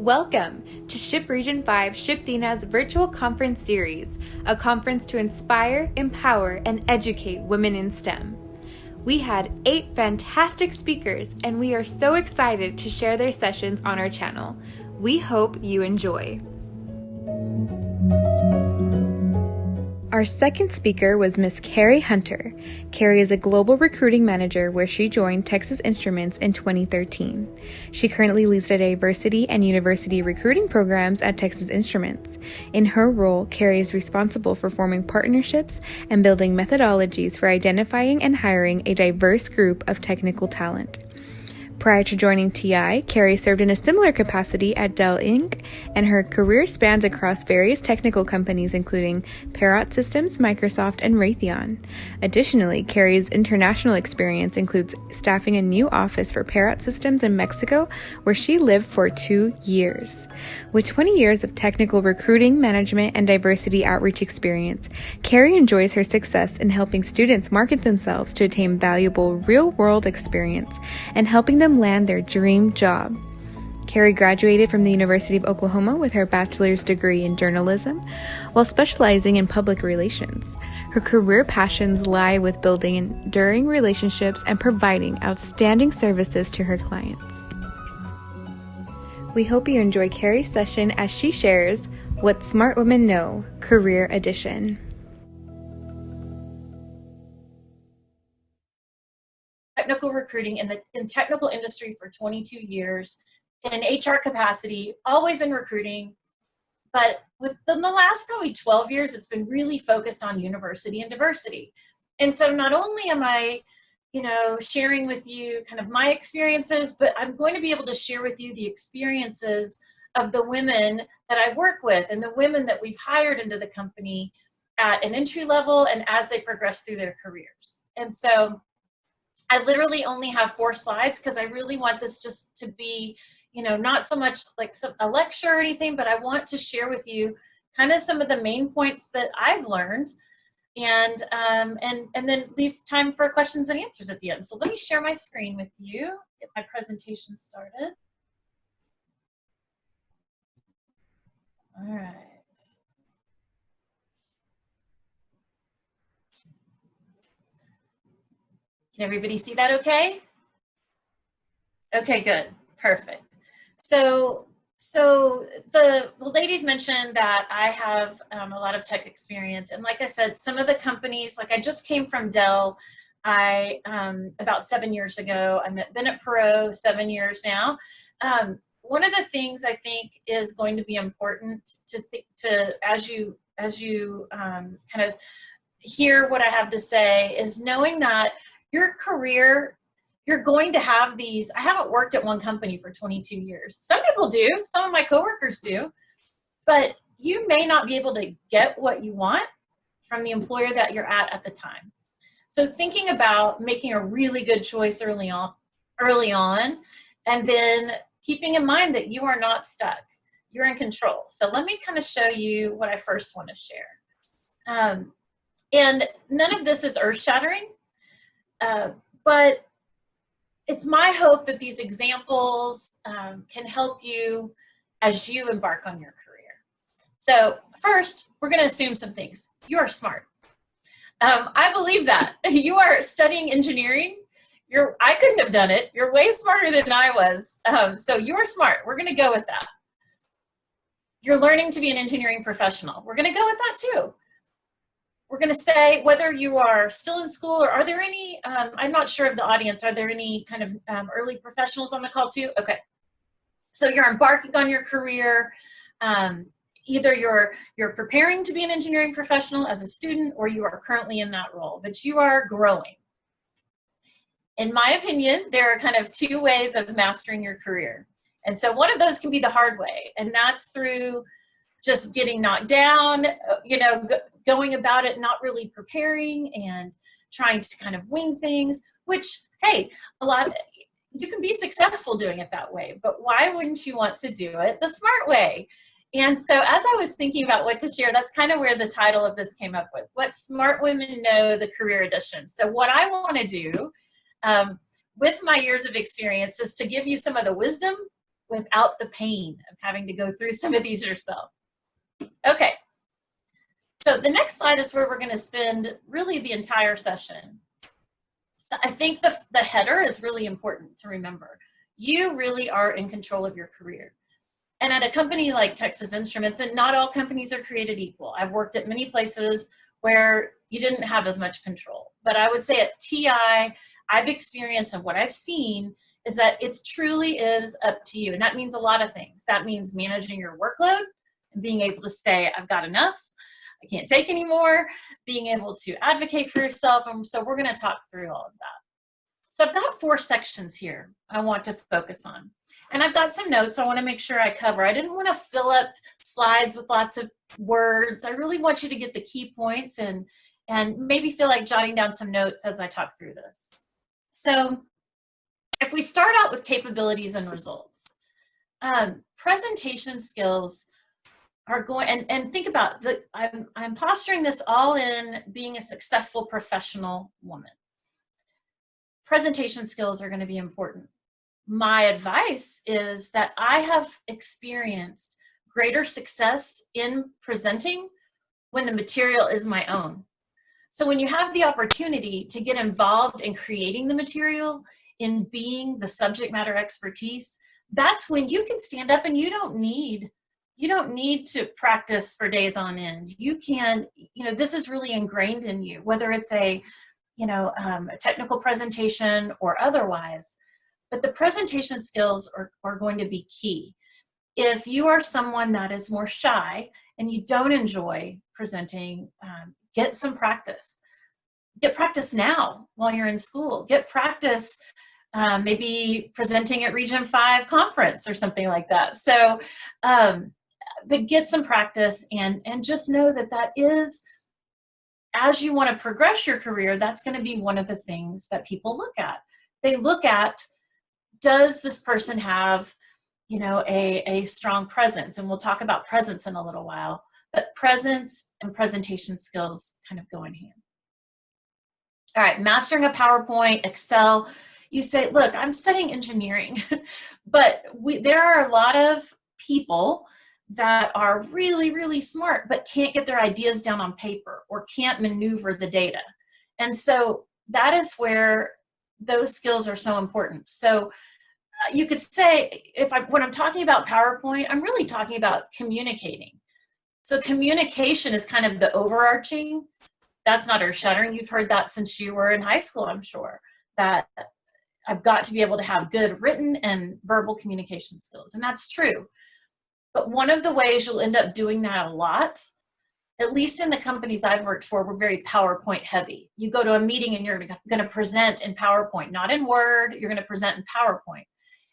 Welcome to SHIP Region 5 SHPEtinas virtual conference series, a conference to inspire, empower, and educate women in STEM. We had 8 fantastic speakers, and we are so excited to share their sessions on our channel. We hope you enjoy. Our second speaker was Miss Carrie Hunter. Carrie is a global recruiting manager where she joined Texas Instruments in 2013. She currently leads the diversity and university recruiting programs at Texas Instruments. In her role, Carrie is responsible for forming partnerships and building methodologies for identifying and hiring a diverse group of technical talent. Prior to joining TI, Carrie served in a similar capacity at Dell Inc., and her career spans across various technical companies including Parrot Systems, Microsoft, and Raytheon. Additionally, Carrie's international experience includes staffing a new office for Parrot Systems in Mexico, where she lived for 2 years. With 20 years of technical recruiting, management, and diversity outreach experience, Carrie enjoys her success in helping students market themselves to attain valuable real-world experience and helping them land their dream job. Carrie graduated from the University of Oklahoma with her bachelor's degree in journalism while specializing in public relations. Her career passions lie with building enduring relationships and providing outstanding services to her clients. We hope you enjoy Carrie's session as she shares What Smart Women Know, Career Edition. Technical recruiting in the technical industry for 22 years in an HR capacity, always in recruiting. But within the last probably 12 years, it's been really focused on university and diversity. And so not only am I, sharing with you kind of my experiences, but I'm going to be able to share with you the experiences of the women that I work with and the women that we've hired into the company at an entry level and as they progress through their careers. And so I literally only have 4 slides because I really want this just to be, not so much like a lecture or anything, but I want to share with you kind of some of the main points that I've learned and then leave time for questions and answers at the end. So let me share my screen with you, get my presentation started. All right. Can everybody see that okay? Okay, good, perfect. So the ladies mentioned that I have a lot of tech experience, and like I said, some of the companies, like I just came from Dell, about 7 years ago. I've been at Perot 7 years now. One of the things I think is going to be important to as you kind of hear what I have to say is knowing that your career, you're going to have these. I haven't worked at one company for 22 years. Some people do, some of my coworkers do, but you may not be able to get what you want from the employer that you're at the time. So thinking about making a really good choice early on, and then keeping in mind that you are not stuck, you're in control. So let me kind of show you what I first want to share. And none of this is earth-shattering. But it's my hope that these examples can help you as you embark on your career. So first, we're going to assume some things. You are smart. I believe that. You are studying engineering. I couldn't have done it. You're way smarter than I was. So you're smart. We're going to go with that. You're learning to be an engineering professional. We're going to go with that too. We're going to say whether you are still in school or are there any, I'm not sure of the audience, are there any kind of early professionals on the call too? Okay. So you're embarking on your career. Either you're preparing to be an engineering professional as a student or you are currently in that role, but you are growing. In my opinion, there are kind of 2 ways of mastering your career. And so one of those can be the hard way, and that's through just getting knocked down, going about it, not really preparing and trying to kind of wing things, which, hey, you can be successful doing it that way, but why wouldn't you want to do it the smart way? And so as I was thinking about what to share, that's kind of where the title of this came up with, What Smart Women Know, the Career Edition. So what I want to do with my years of experience is to give you some of the wisdom without the pain of having to go through some of these yourself. Okay, so the next slide is where we're going to spend really the entire session. So I think the header is really important to remember. You really are in control of your career. And at a company like Texas Instruments, and not all companies are created equal. I've worked at many places where you didn't have as much control. But I would say at TI, I've experienced and what I've seen is that it truly is up to you. And that means a lot of things. That means managing your workload and being able to say, I've got enough, I can't take anymore, being able to advocate for yourself. And so we're going to talk through all of that. So I've got 4 sections here I want to focus on. And I've got some notes I want to make sure I cover. I didn't want to fill up slides with lots of words. I really want you to get the key points and maybe feel like jotting down some notes as I talk through this. So if we start out with capabilities and results, presentation skills are going, and think about, I'm posturing this all in being a successful professional woman. Presentation skills are going to be important. My advice is that I have experienced greater success in presenting when the material is my own. So when you have the opportunity to get involved in creating the material, in being the subject matter expertise, that's when you can stand up and you don't need to practice for days on end. You can, this is really ingrained in you, whether it's a technical presentation or otherwise. But the presentation skills are going to be key. If you are someone that is more shy and you don't enjoy presenting, get some practice. Get practice now while you're in school. Get practice maybe presenting at Region 5 conference or something like that. So, but get some practice and just know that is, as you want to progress your career, that's going to be one of the things that people look at. They look at, does this person have, a strong presence? And we'll talk about presence in a little while, but presence and presentation skills kind of go in hand. All right, mastering a PowerPoint, Excel. You say, look, I'm studying engineering, but there are a lot of people that are really, really smart, but can't get their ideas down on paper or can't maneuver the data. And so that is where those skills are so important. So you could say, when I'm talking about PowerPoint, I'm really talking about communicating. So communication is kind of the overarching. That's not earth-shattering. You've heard that since you were in high school, I'm sure, that I've got to be able to have good written and verbal communication skills. And that's true. But one of the ways you'll end up doing that a lot, at least in the companies I've worked for, we're very PowerPoint heavy. You go to a meeting and you're going to present in PowerPoint, not in Word, you're going to present in PowerPoint.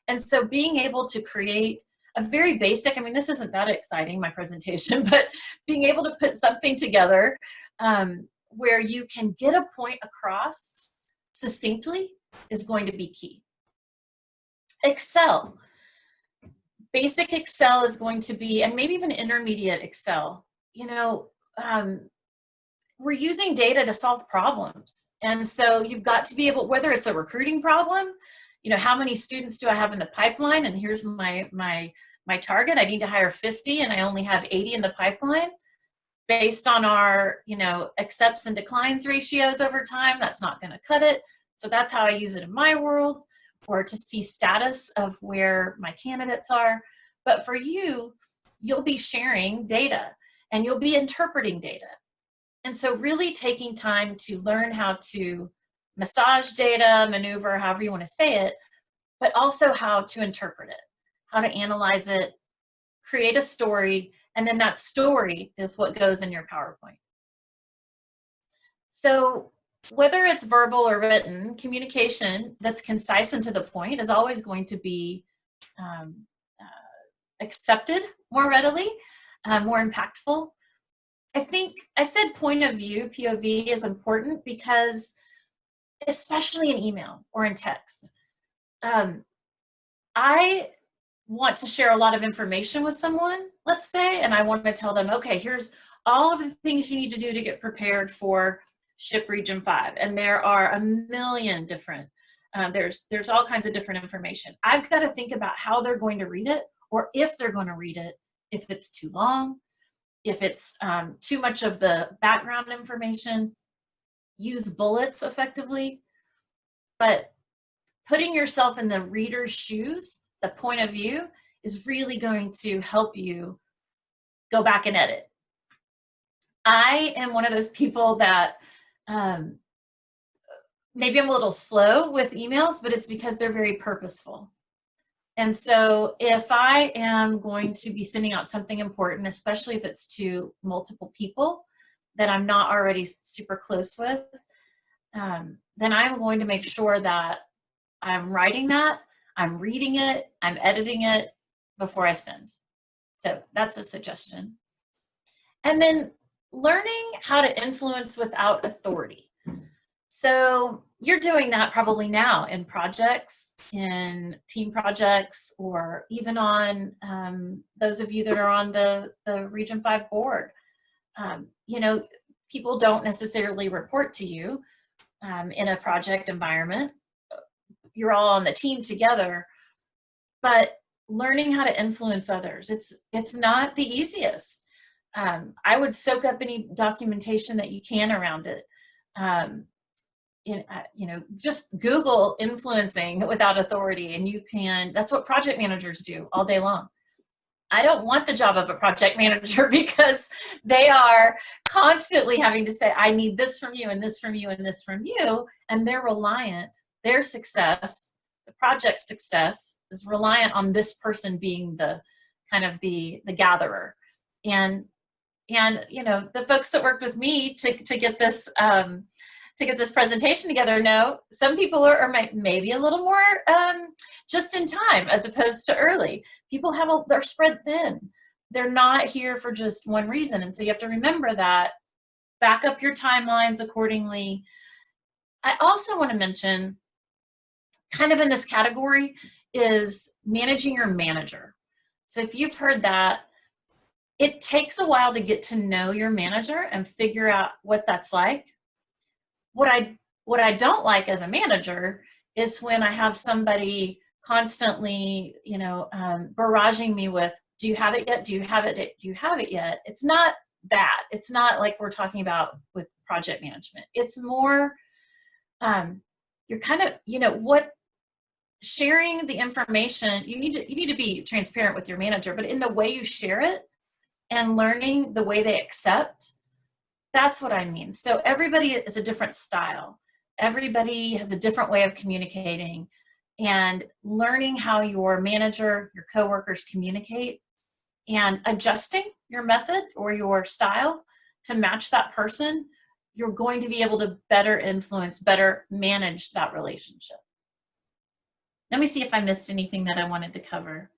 And so being able to create a very basic, this isn't that exciting, my presentation, but being able to put something together where you can get a point across succinctly is going to be key. Excel. Basic Excel is going to be, and maybe even intermediate Excel, we're using data to solve problems. And so you've got to be able, whether it's a recruiting problem, how many students do I have in the pipeline? And here's my target. I need to hire 50 and I only have 80 in the pipeline. Based on our, accepts and declines ratios over time, that's not going to cut it. So that's how I use it in my world, or to see status of where my candidates are. But for you, you'll be sharing data and you'll be interpreting data. And so really taking time to learn how to massage data, maneuver, however you want to say it, but also how to interpret it, how to analyze it, create a story, and then that story is what goes in your PowerPoint. So whether it's verbal or written, communication that's concise and to the point is always going to be accepted more readily, more impactful. I think I said point of view, POV, is important because especially in email or in text, I want to share a lot of information with someone, let's say, and I want to tell them, okay, here's all of the things you need to do to get prepared for SHIP Region 5. And there are a million different There's all kinds of different information. I've got to think about how they're going to read it, or if they're going to read it, if it's too long, if it's too much of the background information. Use bullets effectively, but putting yourself in the reader's shoes, the point of view, is really going to help you go back and edit. I am one of those people that maybe I'm a little slow with emails, but it's because they're very purposeful. And so if I am going to be sending out something important, especially if it's to multiple people that I'm not already super close with, then I'm going to make sure that I'm writing that, I'm reading it, I'm editing it before I send. So that's a suggestion. And then learning how to influence without authority. So you're doing that probably now in projects, in team projects, or even on those of you that are on the Region 5 board. You know, people don't necessarily report to you in a project environment. You're all on the team together, but learning how to influence others, it's not the easiest. I would soak up any documentation that you can around it. You know, just Google influencing without authority, and you can, that's what project managers do all day long. I don't want the job of a project manager because they are constantly having to say, I need this from you, and this from you, and this from you. And they're reliant, their success, the project's success is reliant on this person being the kind of the gatherer. And you know, the folks that worked with me to get this presentation together know some people are maybe a little more just in time as opposed to early. People they're spread thin. They're not here for just one reason. And so you have to remember that, back up your timelines accordingly. I also want to mention, kind of in this category, is managing your manager. So if you've heard that, it takes a while to get to know your manager and figure out what that's like. What I don't like as a manager is when I have somebody constantly, you know, barraging me with, do you have it yet? Do you have it? Do you have it yet? It's not that. It's not like we're talking about with project management. It's more, you're kind of, you know, sharing the information, you need to be transparent with your manager, but in the way you share it and learning the way they accept, that's what I mean. So everybody is a different style. Everybody has a different way of communicating, and learning how your manager, your coworkers communicate, and adjusting your method or your style to match that person, you're going to be able to better influence, better manage that relationship. Let me see if I missed anything that I wanted to cover.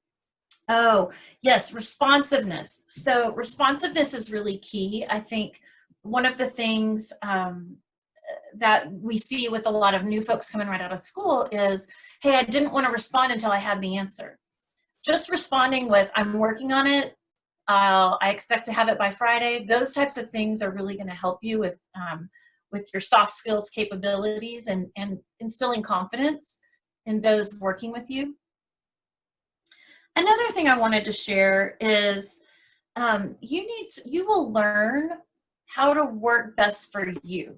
Oh, yes, responsiveness. So responsiveness is really key. I think one of the things that we see with a lot of new folks coming right out of school is, hey, I didn't want to respond until I had the answer. Just responding with, I'm working on it, I expect to have it by Friday. Those types of things are really going to help you with your soft skills capabilities and instilling confidence in those working with you. Another thing I wanted to share is you will learn how to work best for you.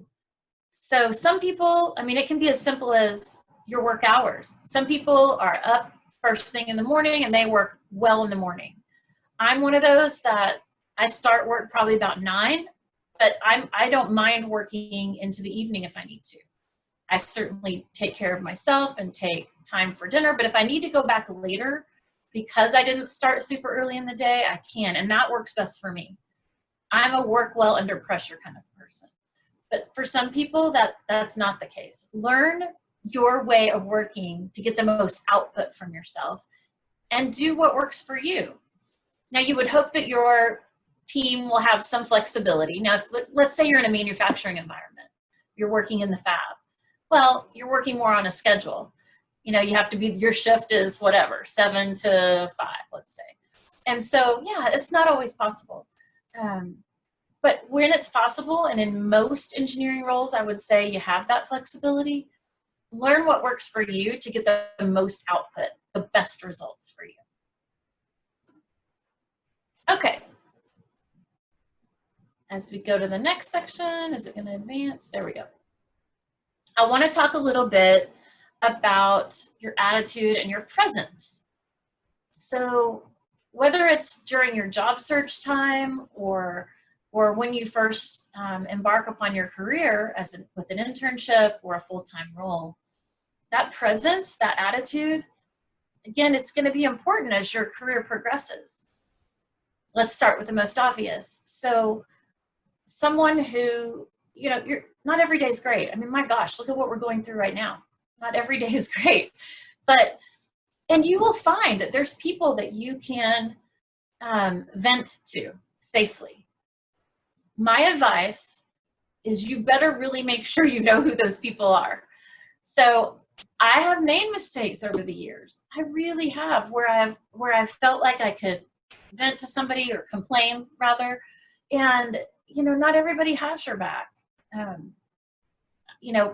So some people, I mean, it can be as simple as your work hours. Some people are up first thing in the morning and they work well in the morning. I'm one of those that I start work probably about 9, but I don't mind working into the evening if I need to. I certainly take care of myself and take time for dinner, but if I need to go back later because I didn't start super early in the day, I can, and that works best for me. I'm a work well under pressure kind of person. But for some people, that's not the case. Learn your way of working to get the most output from yourself and do what works for you. Now, you would hope that your team will have some flexibility. Now, let's say you're in a manufacturing environment, you're working in the fab. Well, you're working more on a schedule. You know, you have to be, your shift is whatever, 7 to 5, let's say. And so, yeah, it's not always possible. But when it's possible, and in most engineering roles, I would say you have that flexibility, Learn what works for you to get the most output, the best results for you. Okay. As we go to the next section, is it going to advance? There we go. I want to talk a little bit about your attitude and your presence. So whether it's during your job search time or when you first embark upon your career with an internship or a full-time role, that presence, that attitude, again, it's going to be important as your career progresses. Let's start with the most obvious. So someone who, not every day is great. I mean, my gosh, look at what we're going through right now. Not every day is great, and you will find that there's people that you can vent to safely. My advice is you better really make sure you know who those people are. So I have made mistakes over the years. I really have, where I've felt like I could vent to somebody or complain rather, and not everybody has your back.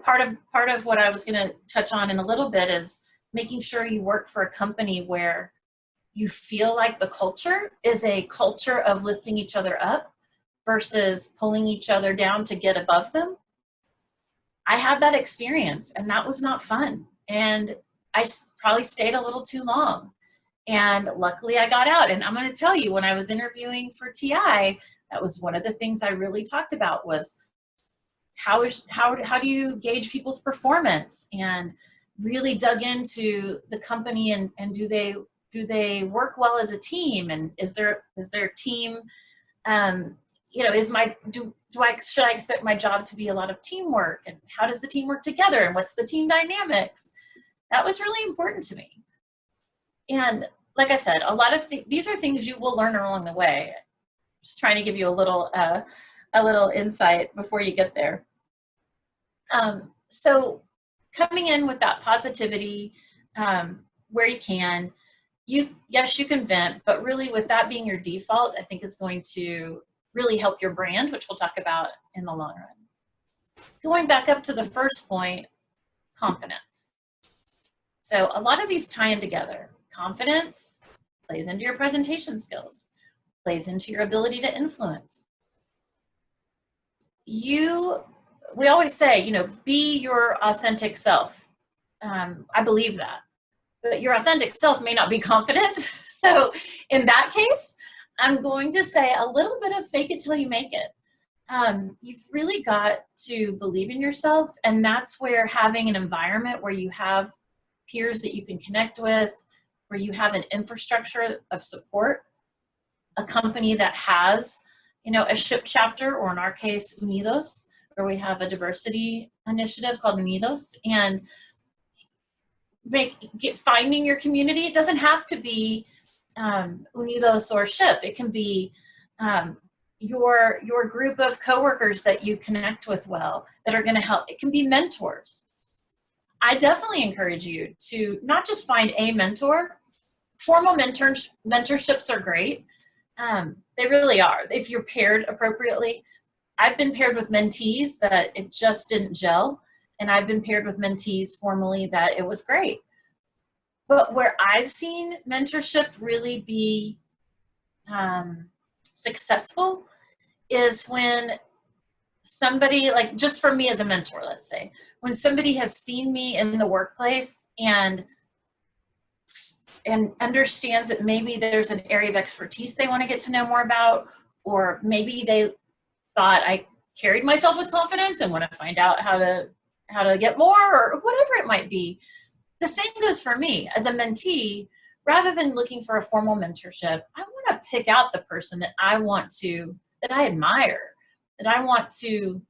Part of what I was going to touch on in a little bit is making sure you work for a company where you feel like the culture is a culture of lifting each other up versus pulling each other down to get above them. I had that experience, and that was not fun. And I probably stayed a little too long. And luckily I got out. And I'm going to tell you, when I was interviewing for TI, that was one of the things I really talked about was how do you gauge people's performance, and really dug into the company and do they work well as a team, and is their team should I expect my job to be a lot of teamwork, and how does the team work together, and what's the team dynamics? That was really important to me. And like I said, a lot of these are things you will learn along the way. Just trying to give you a little insight before you get there. So coming in with that positivity, where you can, yes, you can vent, but really with that being your default, I think is going to really help your brand, which we'll talk about in the long run. Going back up to the first point, confidence. So a lot of these tie in together. Confidence plays into your presentation skills, plays into your ability to influence. We always say, be your authentic self. I believe that. But your authentic self may not be confident. So in that case, I'm going to say a little bit of fake it till you make it. You've really got to believe in yourself. And that's where having an environment where you have peers that you can connect with, where you have an infrastructure of support, a company that has, a SHIP chapter, or in our case, Unidos, where we have a diversity initiative called Unidos, and finding your community. It doesn't have to be Unidos or SHIP. It can be your group of coworkers that you connect with well, that are going to help. It can be mentors. I definitely encourage you to not just find a mentor. Formal mentorships are great. They really are, if you're paired appropriately. I've been paired with mentees that it just didn't gel, and I've been paired with mentees formally that it was great. But where I've seen mentorship really be successful is when somebody, like just for me as a mentor, let's say, when somebody has seen me in the workplace and understands that maybe there's an area of expertise they want to get to know more about, or maybe they thought I carried myself with confidence and want to find out how to get more, or whatever it might be. The same goes for me as a mentee. Rather than looking for a formal mentorship, I want to pick out the person that I admire, that I want to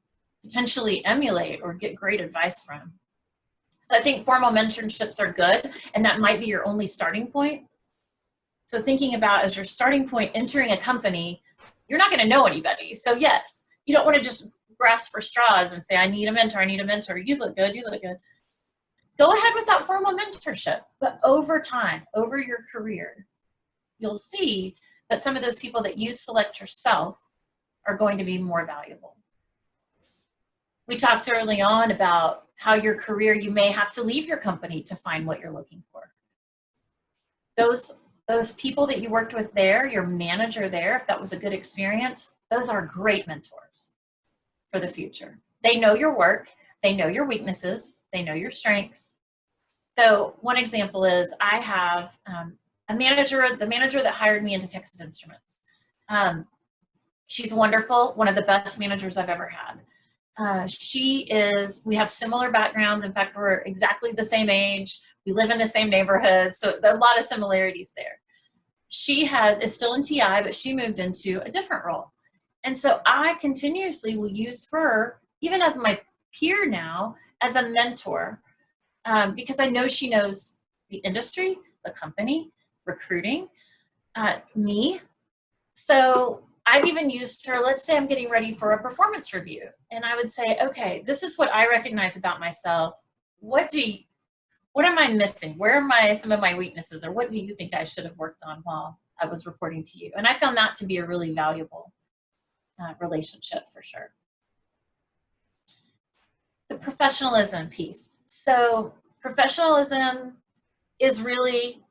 potentially emulate or get great advice from. So I think formal mentorships are good, and that might be your only starting point. So thinking about as your starting point entering a company, you're not going to know anybody. So yes, you don't want to just grasp for straws and say, I need a mentor, you look good, Go ahead with that formal mentorship, but over time, over your career, you'll see that some of those people that you select yourself are going to be more valuable. We talked early on about how your career, you may have to leave your company to find what you're looking for. Those people that you worked with there, your manager there, if that was a good experience, those are great mentors for the future. They know your work, they know your weaknesses, they know your strengths. So one example is I have the manager that hired me into Texas Instruments. She's wonderful, one of the best managers I've ever had. We have similar backgrounds. In fact, we're exactly the same age. We live in the same neighborhood. So a lot of similarities there. She is still in TI, but she moved into a different role. And so I continuously will use her, even as my peer now, as a mentor, because I know she knows the industry, the company, recruiting, me. So I've even used her, let's say I'm getting ready for a performance review, and I would say, okay, this is what I recognize about myself. What am I missing? Where are some of my weaknesses, or what do you think I should have worked on while I was reporting to you? And I found that to be a really valuable relationship for sure. The professionalism piece. So professionalism is really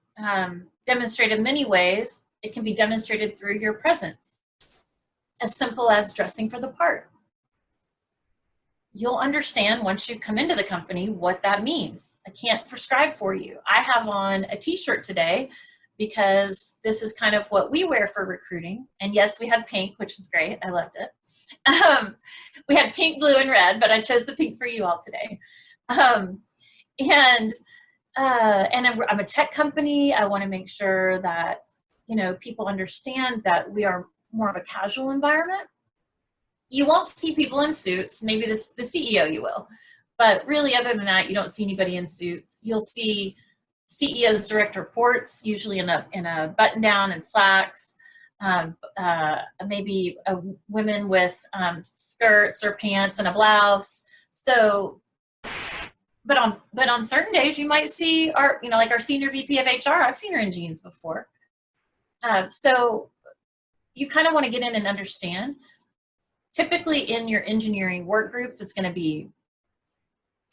demonstrated in many ways. It can be demonstrated through your presence, as simple as dressing for the part. You'll understand once you come into the company what that means. I can't prescribe for you. I have on a t-shirt today because this is kind of what we wear for recruiting. And yes, we had pink, which was great. I loved it. We had pink, blue, and red, but I chose the pink for you all today. And I'm a tech company. I want to make sure that, people understand that we are more of a casual environment. You won't see people in suits. Maybe the CEO you will. But really, other than that, you don't see anybody in suits. You'll see CEOs' direct reports, usually in a button down and slacks, maybe women with skirts or pants and a blouse. So, but on certain days, you might see our senior VP of HR. I've seen her in jeans before. So you kind of want to get in and understand. Typically in your engineering work groups, it's going to be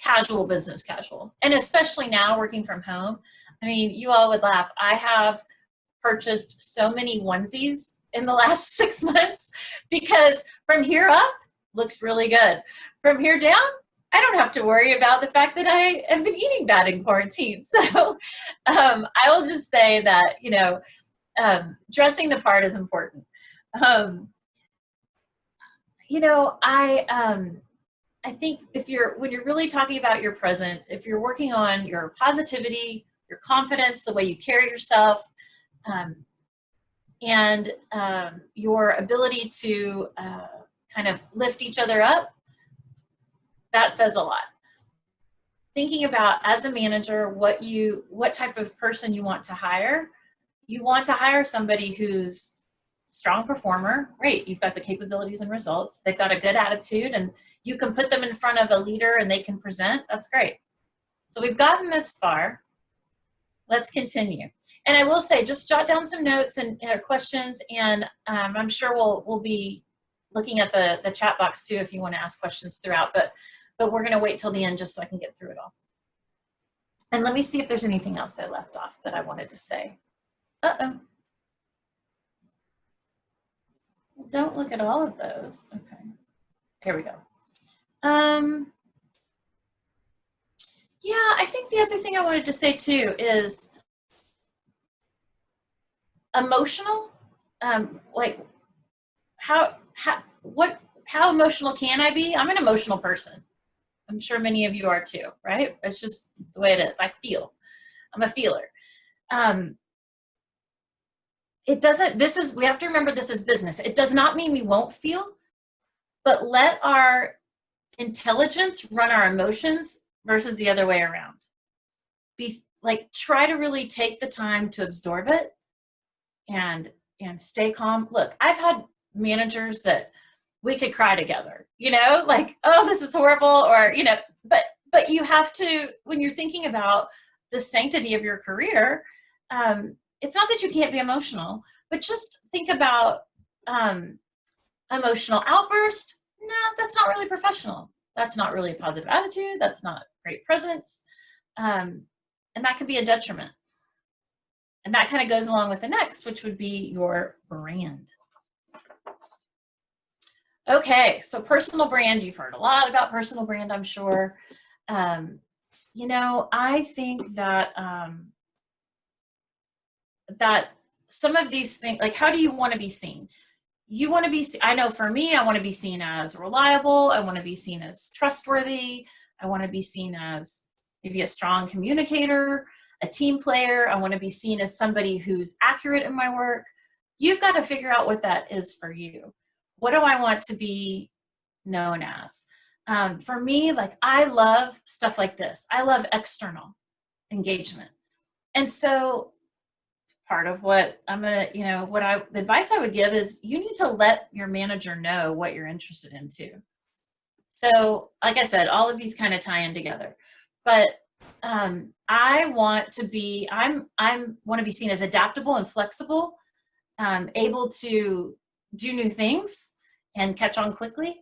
casual, business casual. And especially now working from home, I mean, you all would laugh. I have purchased so many onesies in the last 6 months because from here up, looks really good. From here down, I don't have to worry about the fact that I have been eating bad in quarantine. So I will just say that, dressing the part is important. I think when you're really talking about your presence, if you're working on your positivity, your confidence, the way you carry yourself, and your ability to kind of lift each other up, that says a lot. Thinking about, as a manager, what type of person you want to hire. You want to hire somebody who's strong performer. Great, you've got the capabilities and results. They've got a good attitude, and you can put them in front of a leader and they can present. That's great. So we've gotten this far. Let's continue. And I will say, just jot down some notes and questions, and I'm sure we'll be looking at the chat box too if you want to ask questions throughout, but we're going to wait till the end just so I can get through it all. And let me see if there's anything else I left off that I wanted to say. Uh-oh. Don't look at all of those. Okay. Here we go. Yeah, I think the other thing I wanted to say too is emotional. Like how emotional can I be? I'm an emotional person. I'm sure many of you are too, right? It's just the way it is. I feel. I'm a feeler. We have to remember this is business. It does not mean we won't feel, but let our intelligence run our emotions versus the other way around. Try to really take the time to absorb it and stay calm. Look, I've had managers that we could cry together, oh, this is horrible, or, but you have to, when you're thinking about the sanctity of your career, it's not that you can't be emotional, but just think about emotional outburst. No, that's not really professional. That's not really a positive attitude. That's not great presence. And that can be a detriment. And that kind of goes along with the next, which would be your brand. Okay, so personal brand, you've heard a lot about personal brand, I'm sure. You know, I think that that some of these things, like how do you want to be seen? You want to be, I know for me, I want to be seen as reliable. I want to be seen as trustworthy. I want to be seen as maybe a strong communicator, a team player. I want to be seen as somebody who's accurate in my work. You've got to figure out what that is for you. What do I want to be known as? For me, like I love stuff like this. I love external engagement. And so part of what I'm gonna, you know, the advice I would give is you need to let your manager know what you're interested in too. So like I said, all of these kind of tie in together, but I want to be, I want to be seen as adaptable and flexible, able to do new things and catch on quickly.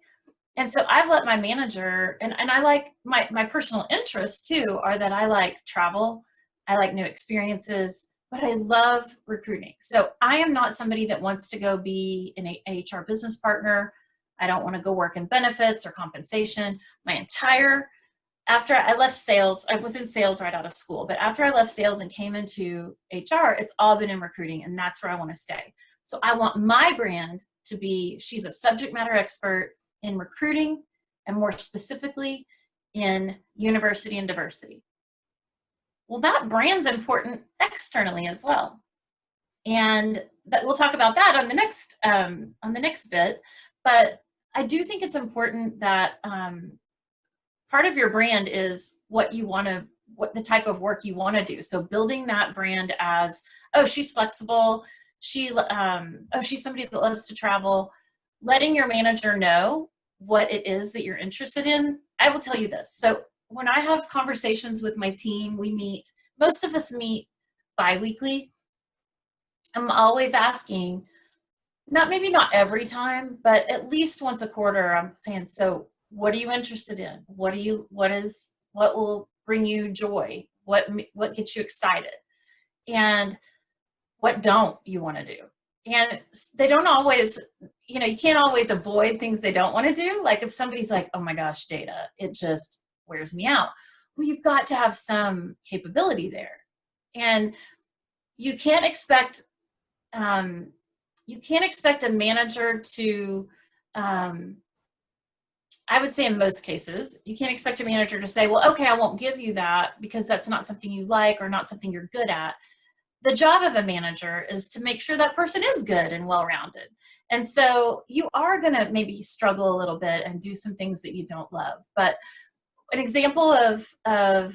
And so I've let my manager, and I like my personal interests too, are that I like travel, I like new experiences, but I love recruiting. So I am not somebody that wants to go be an HR business partner. I don't want to go work in benefits or compensation. After I left sales, I was in sales right out of school, but after I left sales and came into HR, it's all been in recruiting, and that's where I want to stay. So I want my brand to be, she's a subject matter expert in recruiting, and more specifically in university and diversity. Well, that brand's important externally as well. And we'll talk about that on the next bit. But I do think it's important that part of your brand is what the type of work you want to do. So building that brand as, oh, she's flexible. She's somebody that loves to travel. Letting your manager know what it is that you're interested in. I will tell you this. So when I have conversations with my team, most of us meet bi-weekly. I'm always asking, maybe not every time, but at least once a quarter, I'm saying, so what are you interested in? What will bring you joy? What gets you excited? And what don't you want to do? And they don't always, you can't always avoid things they don't want to do. Like if somebody's like, oh my gosh, data, it just wears me out. Well, you've got to have some capability there. And you can't expect a manager to, I would say in most cases, you can't expect a manager to say, well, okay, I won't give you that because that's not something you like or not something you're good at. The job of a manager is to make sure that person is good and well-rounded. And so you are going to maybe struggle a little bit and do some things that you don't love. But an example of a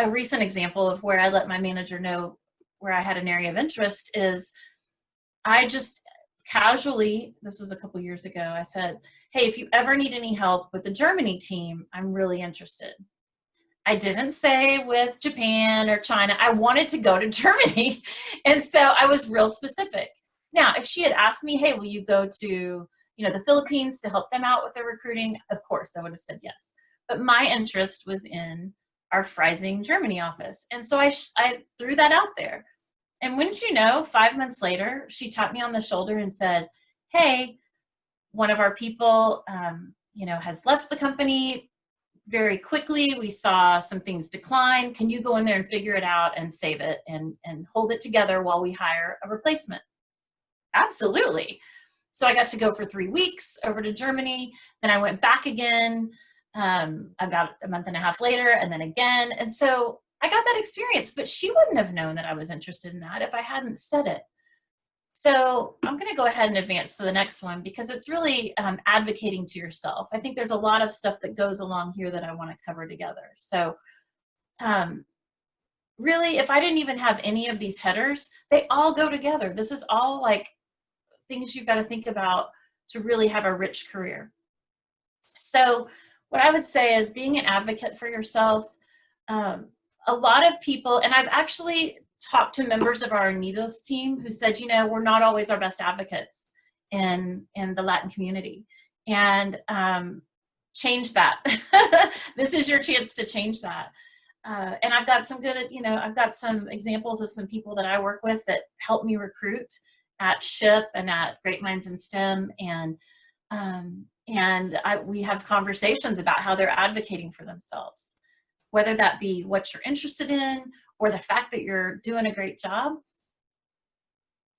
recent example of where I let my manager know where I had an area of interest is I just casually, this was a couple years ago, I said, hey, if you ever need any help with the Germany team, I'm really interested. I didn't say with Japan or China. I wanted to go to Germany. And so I was real specific. Now, if she had asked me, hey, will you go to the Philippines to help them out with their recruiting? Of course, I would have said yes. But my interest was in our Freising Germany office. And so I threw that out there. And wouldn't you know, 5 months later, she tapped me on the shoulder and said, hey, one of our people, has left the company very quickly. We saw some things decline. Can you go in there and figure it out and save it and hold it together while we hire a replacement? Absolutely. So I got to go for 3 weeks over to Germany. Then I went back again about a month and a half later, and then again. And so I got that experience, but she wouldn't have known that I was interested in that if I hadn't said it. So I'm going to go ahead and advance to the next one because it's really advocating to yourself. I think there's a lot of stuff that goes along here that I want to cover together. So really, if I didn't even have any of these headers, they all go together. This is all like things you've got to think about to really have a rich career. So what I would say is being an advocate for yourself. A lot of people, and I've actually talked to members of our Unidos team who said, we're not always our best advocates in the Latin community. And change that. This is your chance to change that. And I've got some good, I've got some examples of some people that I work with that help me recruit at SHIP and at Great Minds in STEM. We have conversations about how they're advocating for themselves, whether that be what you're interested in or the fact that you're doing a great job.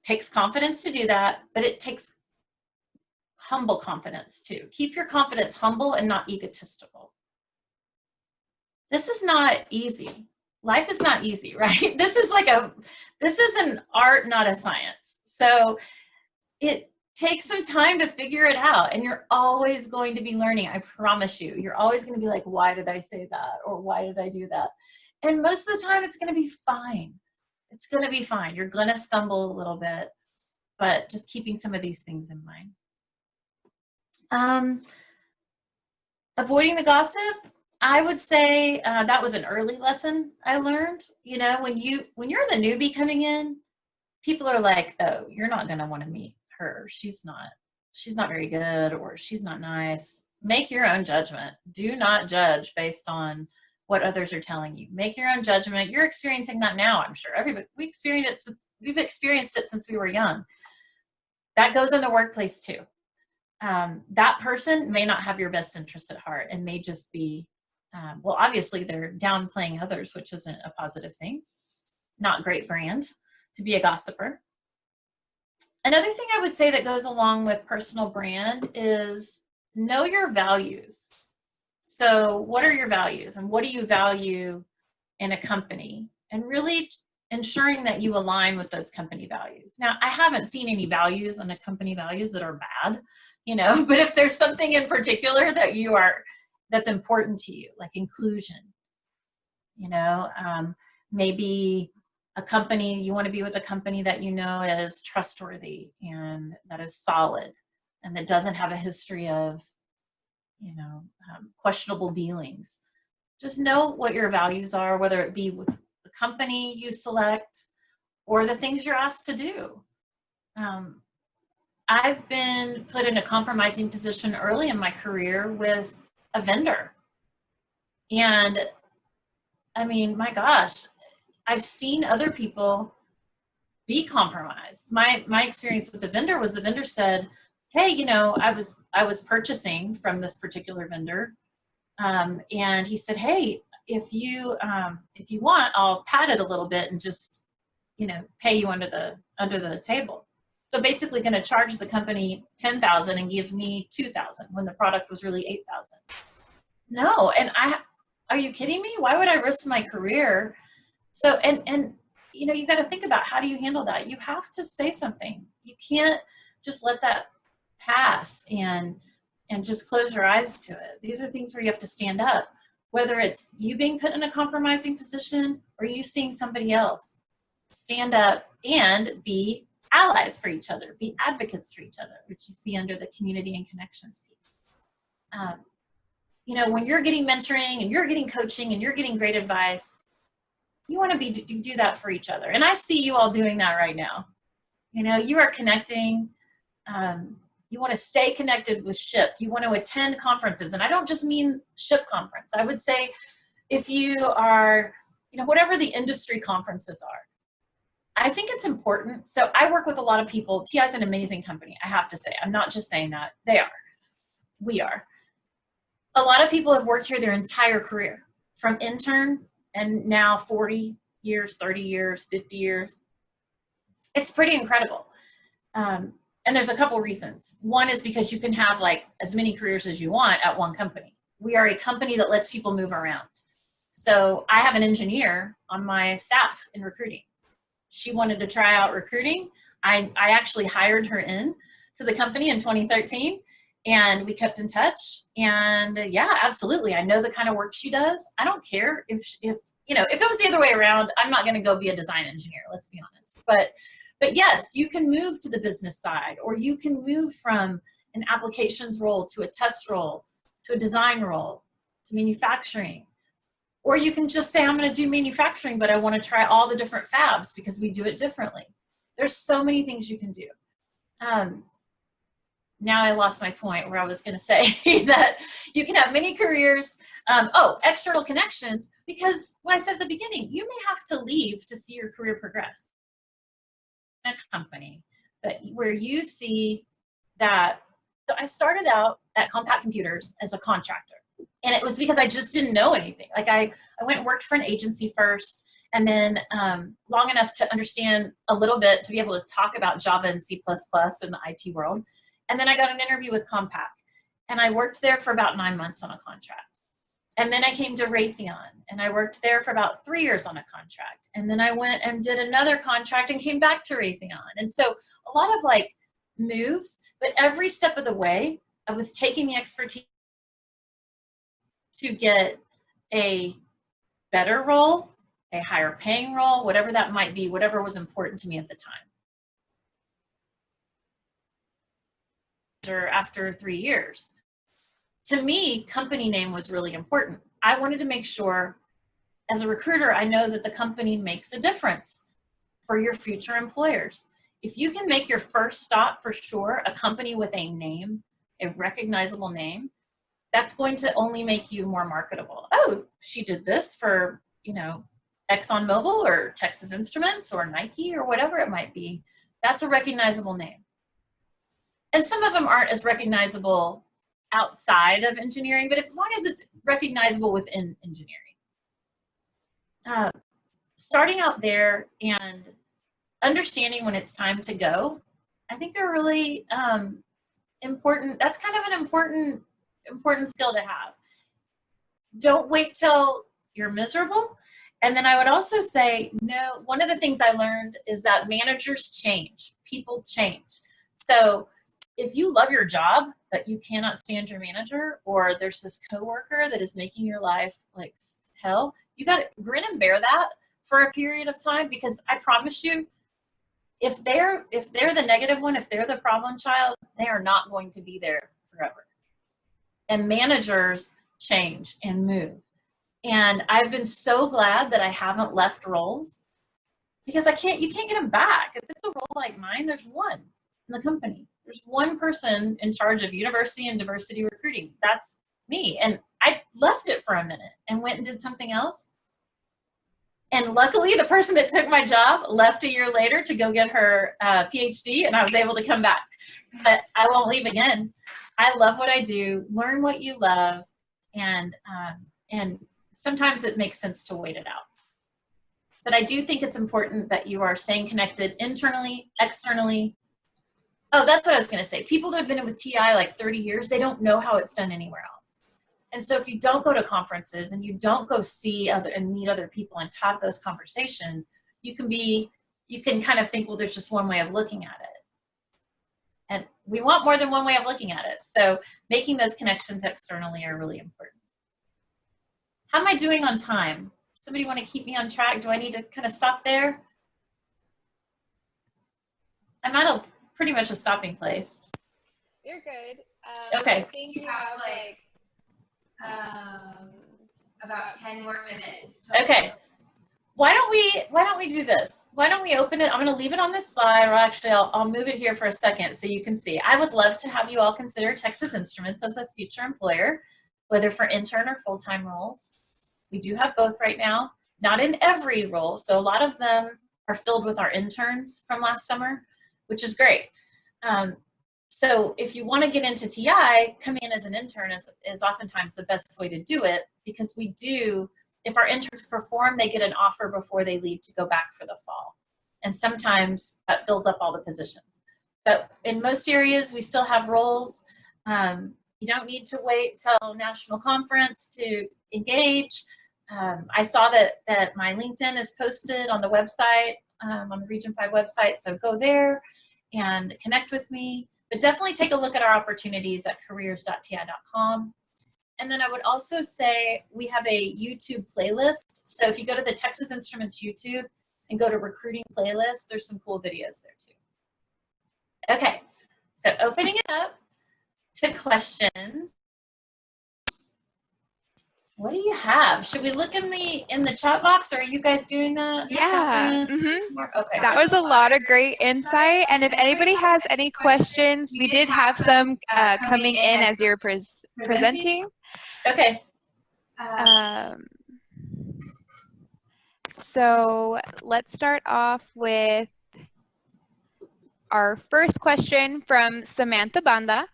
Takes confidence to do that, but it takes humble confidence too. Keep your confidence humble and not egotistical. This is not easy. Life is not easy, right? This is an art, not a science. So it takes some time to figure it out, and you're always going to be learning. I promise you, you're always going to be like, why did I say that? Or why did I do that? And most of the time it's going to be fine. It's going to be fine. You're going to stumble a little bit, but just keeping some of these things in mind. Avoiding the gossip, I would say that was an early lesson I learned. When you're the newbie coming in, people are like, oh, you're not going to want to meet her. She's not very good, or she's not nice. Make your own judgment. Do not judge based on what others are telling you. Make your own judgment. You're experiencing that now, I'm sure. We've experienced it since we were young. That goes in the workplace too. That person may not have your best interest at heart and may just be, obviously they're downplaying others, which isn't a positive thing. Not great brand to be a gossiper. Another thing I would say that goes along with personal brand is know your values. So what are your values, and what do you value in a company? And really ensuring that you align with those company values. Now, I haven't seen any values on the company values that are bad, but if there's something in particular that's important to you, like inclusion, maybe you want to be with a company that is trustworthy and that is solid and that doesn't have a history of, questionable dealings. Just know what your values are, whether it be with the company you select or the things you're asked to do. I've been put in a compromising position early in my career with a vendor. And I mean, my gosh, I've seen other people be compromised. My experience with the vendor was the vendor said, hey, I was purchasing from this particular vendor. And he said, hey, if you want, I'll pad it a little bit and just, pay you under the table. So basically going to charge the company $10,000 and give me $2,000 when the product was really $8,000. No. And are you kidding me? Why would I risk my career? So, and you got to think about, how do you handle that? You have to say something. You can't just let that pass and just close your eyes to it. These are things where you have to stand up, whether it's you being put in a compromising position or you seeing somebody else. Stand up and be allies for each other, be advocates for each other, which you see under the community and connections piece. When you're getting mentoring and you're getting coaching and you're getting great advice, you want to do that for each other. And I see you all doing that right now. You are connecting. You want to stay connected with SHIP. You want to attend conferences. And I don't just mean SHIP conference. I would say if you are, whatever the industry conferences are, I think it's important. So I work with a lot of people. TI is an amazing company, I have to say. I'm not just saying that. They are. We are. A lot of people have worked here their entire career, from intern and now 40 years, 30 years, 50 years. It's pretty incredible. And there's a couple reasons. One is because you can have as many careers as you want at one company. We are a company that lets people move around. So I have an engineer on my staff in recruiting. She wanted to try out recruiting. I actually hired her in to the company in 2013, and we kept in touch. And yeah, absolutely. I know the kind of work she does. I don't care if it was the other way around, I'm not going to go be a design engineer, let's be honest. But yes, you can move to the business side, or you can move from an applications role to a test role, to a design role, to manufacturing. Or you can just say, I'm going to do manufacturing, but I want to try all the different fabs because we do it differently. There's so many things you can do. now I lost my point where I was going to say that you can have many careers. Oh, external connections, because what I said at the beginning, you may have to leave to see your career progress. A company where you see that. So I started out at Compact Computers as a contractor, and it was because I just didn't know anything. Like I went and worked for an agency first, and then long enough to understand a little bit to be able to talk about Java and C++ in the IT world. And then I got an interview with Compact, and I worked there for about 9 months on a contract. And then I came to Raytheon, and I worked there for about 3 years on a contract. And then I went and did another contract and came back to Raytheon. And so a lot of like moves, but every step of the way, I was taking the expertise to get a better role, a higher paying role, whatever that might be, whatever was important to me at the time. After 3 years. To me, company name was really important. I wanted to make sure, as a recruiter, I know that the company makes a difference for your future employers. If you can make your first stop for sure a company with a name, a recognizable name, that's going to only make you more marketable. Oh, she did this for, you know, ExxonMobil or Texas Instruments or Nike or whatever it might be. That's a recognizable name. And some of them aren't as recognizable outside of engineering, but as long as it's recognizable within engineering. Starting out there and understanding when it's time to go, I think are really important. That's kind of an important skill to have. Don't wait till you're miserable. And then I would also say, no, one of the things I learned is that managers change, people change. So if you love your job, but you cannot stand your manager, or there's this coworker that is making your life like hell, you got to grin and bear that for a period of time, because I promise you, if they're the negative one, if they're the problem child, they are not going to be there forever. And managers change and move. And I've been so glad that I haven't left roles, because you can't get them back. If it's a role like mine, there's one in the company. There's one person in charge of university and diversity recruiting. That's me. And I left it for a minute and went and did something else. And luckily, the person that took my job left a year later to go get her PhD, and I was able to come back. But I won't leave again. I love what I do. Learn what you love, and sometimes it makes sense to wait it out. But I do think it's important that you are staying connected internally, externally. Oh, that's what I was going to say. People that have been with TI like 30 years, they don't know how it's done anywhere else. And so if you don't go to conferences and you don't go see and meet other people and have those conversations, you can kind of think, well, there's just one way of looking at it. And we want more than one way of looking at it. So making those connections externally are really important. How am I doing on time? Somebody want to keep me on track? Do I need to kind of stop there? I'm at pretty much a stopping place. You're good. Okay. I think you have like about 10 more minutes. Okay. Why don't we do this? Why don't we open it? I'm going to leave it on this slide, or actually I'll move it here for a second so you can see. I would love to have you all consider Texas Instruments as a future employer, whether for intern or full-time roles. We do have both right now, not in every role. So a lot of them are filled with our interns from last summer, which is great. So if you want to get into TI, coming in as an intern is oftentimes the best way to do it, because if our interns perform, they get an offer before they leave to go back for the fall. And sometimes that fills up all the positions. But in most areas, we still have roles. You don't need to wait till national conference to engage. I saw that my LinkedIn is posted on the website, on the Region 5 website, so go there and connect with me. But definitely take a look at our opportunities at careers.ti.com. And then I would also say we have a YouTube playlist. So if you go to the Texas Instruments YouTube and go to recruiting playlist, there's some cool videos there too. Okay, so opening it up to questions. What do you have? Should we look in the chat box, or are you guys doing that? Yeah. Okay. That was a lot of great insight. And if anybody has any questions, we did have some coming in as you're presenting. Okay. So let's start off with our first question from Samantha Banda.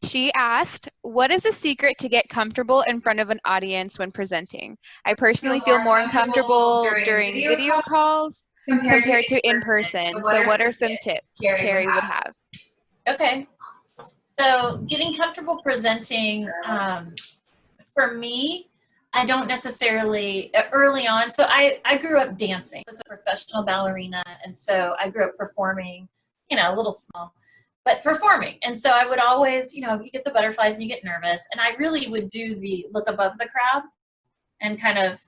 She asked, what is the secret to get comfortable in front of an audience when presenting? I personally feel more uncomfortable during video calls compared to in person. So what are some tips Carrie would have? Okay. So getting comfortable presenting, for me, I don't necessarily, early on, so I grew up dancing. I was a professional ballerina, and so I grew up performing, a little small, but performing. And so I would always, you get the butterflies and you get nervous, and I really would do the look above the crowd and kind of,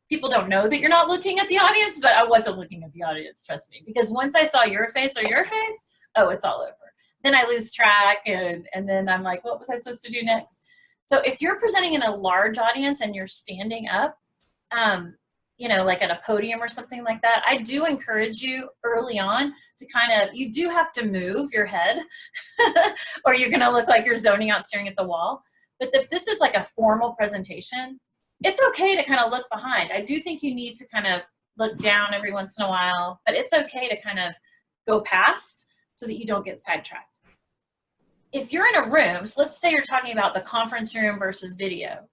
people don't know that you're not looking at the audience, but I wasn't looking at the audience, trust me, because once I saw your face, oh, it's all over. Then I lose track, and then I'm like, what was I supposed to do next? So if you're presenting in a large audience and you're standing up, like at a podium or something like that, I do encourage you early on to you do have to move your head or you're going to look like you're zoning out staring at the wall. But if this is like a formal presentation, it's okay to kind of look behind. I do think you need to kind of look down every once in a while, but it's okay to kind of go past so that you don't get sidetracked. If you're in a room, so let's say you're talking about the conference room versus video.